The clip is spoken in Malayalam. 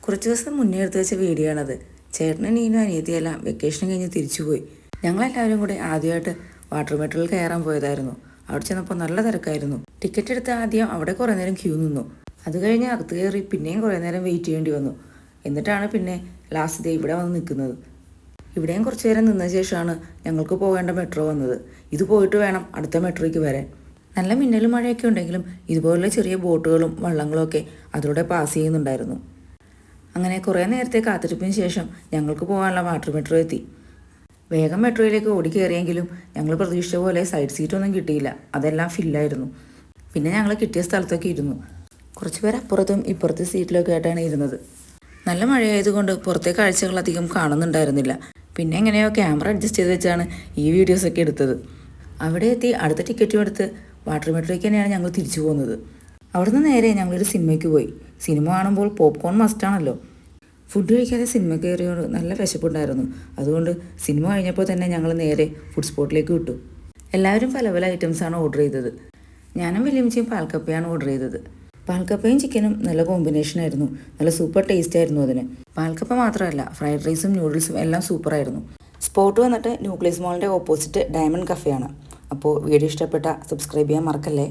കുറച്ച് ദിവസം മുന്നേ എടുത്ത് വെച്ച വീഡിയോ ആണത്. ചേട്ടനും നീനും അനിയത്തിയെല്ലാം വെക്കേഷൻ കഴിഞ്ഞ് തിരിച്ചുപോയി. ഞങ്ങളെല്ലാവരും കൂടി ആദ്യമായിട്ട് വാട്ടർ മെട്രോയിൽ കയറാൻ പോയതായിരുന്നു. അവിടെ ചെന്നപ്പോൾ നല്ല തിരക്കായിരുന്നു. ടിക്കറ്റ് എടുത്ത് ആദ്യം അവിടെ കുറേ നേരം ക്യൂ നിന്നു. അത് കഴിഞ്ഞ് അകത്ത് കയറി പിന്നെയും കുറേ നേരം വെയിറ്റ് ചെയ്യേണ്ടി വന്നു. എന്നിട്ടാണ് പിന്നെ ലാസ്റ്റ് ഡേ ഇവിടെ വന്ന് നിൽക്കുന്നത്. ഇവിടെയും കുറച്ച് നേരം നിന്ന ശേഷമാണ് ഞങ്ങൾക്ക് പോകേണ്ട മെട്രോ വന്നത്. ഇത് പോയിട്ട് വേണം അടുത്ത മെട്രോയ്ക്ക് വരാൻ. നല്ല മിന്നലും മഴയൊക്കെ ഉണ്ടെങ്കിലും ഇതുപോലുള്ള ചെറിയ ബോട്ടുകളും വള്ളങ്ങളും ഒക്കെ അതിലൂടെ പാസ് ചെയ്യുന്നുണ്ടായിരുന്നു. അങ്ങനെ കുറേ നേരത്തെ കാത്തിരിപ്പിന് ശേഷം ഞങ്ങൾക്ക് പോകാനുള്ള വാട്ടർ മെട്രോ എത്തി. വേഗം മെട്രോയിലേക്ക് ഓടി കയറിയെങ്കിലും ഞങ്ങൾ പ്രതീക്ഷിച്ച പോലെ സൈഡ് സീറ്റൊന്നും കിട്ടിയില്ല. അതെല്ലാം ഫില്ലായിരുന്നു. പിന്നെ ഞങ്ങൾ കിട്ടിയ സ്ഥലത്തൊക്കെ ഇരുന്നു. കുറച്ച് പേർ അപ്പുറത്തും ഇപ്പുറത്തെ സീറ്റിലൊക്കെ ആയിട്ടാണ് ഇരുന്നത്. നല്ല മഴയായതുകൊണ്ട് പുറത്തെ കാഴ്ചകൾ അധികം കാണുന്നുണ്ടായിരുന്നില്ല. പിന്നെ എങ്ങനെയോ ക്യാമറ അഡ്ജസ്റ്റ് ചെയ്ത് വെച്ചാണ് ഈ വീഡിയോസൊക്കെ എടുത്തത്. അവിടെ എത്തി അടുത്ത ടിക്കറ്റും എടുത്ത് വാട്ടർ മെട്രോയ്ക്ക് തന്നെയാണ് ഞങ്ങൾ തിരിച്ചു പോകുന്നത്. അവിടുന്ന് നേരെ ഞങ്ങളൊരു സിനിമയ്ക്ക് പോയി. സിനിമ കാണുമ്പോൾ പോപ്കോൺ മസ്റ്റാണല്ലോ. ഫുഡ് കഴിക്കാതെ സിനിമ കയറിയോട് നല്ല വിശപ്പുണ്ടായിരുന്നു. അതുകൊണ്ട് സിനിമ കഴിഞ്ഞപ്പോൾ തന്നെ ഞങ്ങൾ നേരെ ഫുഡ് സ്പോട്ടിലേക്ക് വിട്ടു. എല്ലാവരും പല പല ഐറ്റംസാണ് ഓർഡർ ചെയ്തത്. ഞാനും വലിയമ്മച്ചിയും പാൽക്കപ്പയാണ് ഓർഡർ ചെയ്തത്. പാൽക്കപ്പയും ചിക്കനും നല്ല കോമ്പിനേഷനായിരുന്നു. നല്ല സൂപ്പർ ടേസ്റ്റ് ആയിരുന്നു അതിന്. പാൽക്കപ്പ മാത്രമല്ല, ഫ്രൈഡ് റൈസും നൂഡിൽസും എല്ലാം സൂപ്പറായിരുന്നു. സ്പോട്ട് വന്നിട്ട് ന്യൂക്ലിയസ് മോളിൻ്റെ ഓപ്പോസിറ്റ് ഡയമണ്ട് കഫേയാണ്. അപ്പോൾ വീഡിയോ ഇഷ്ടപ്പെട്ട സബ്സ്ക്രൈബ് ചെയ്യാൻ മറക്കല്ലേ.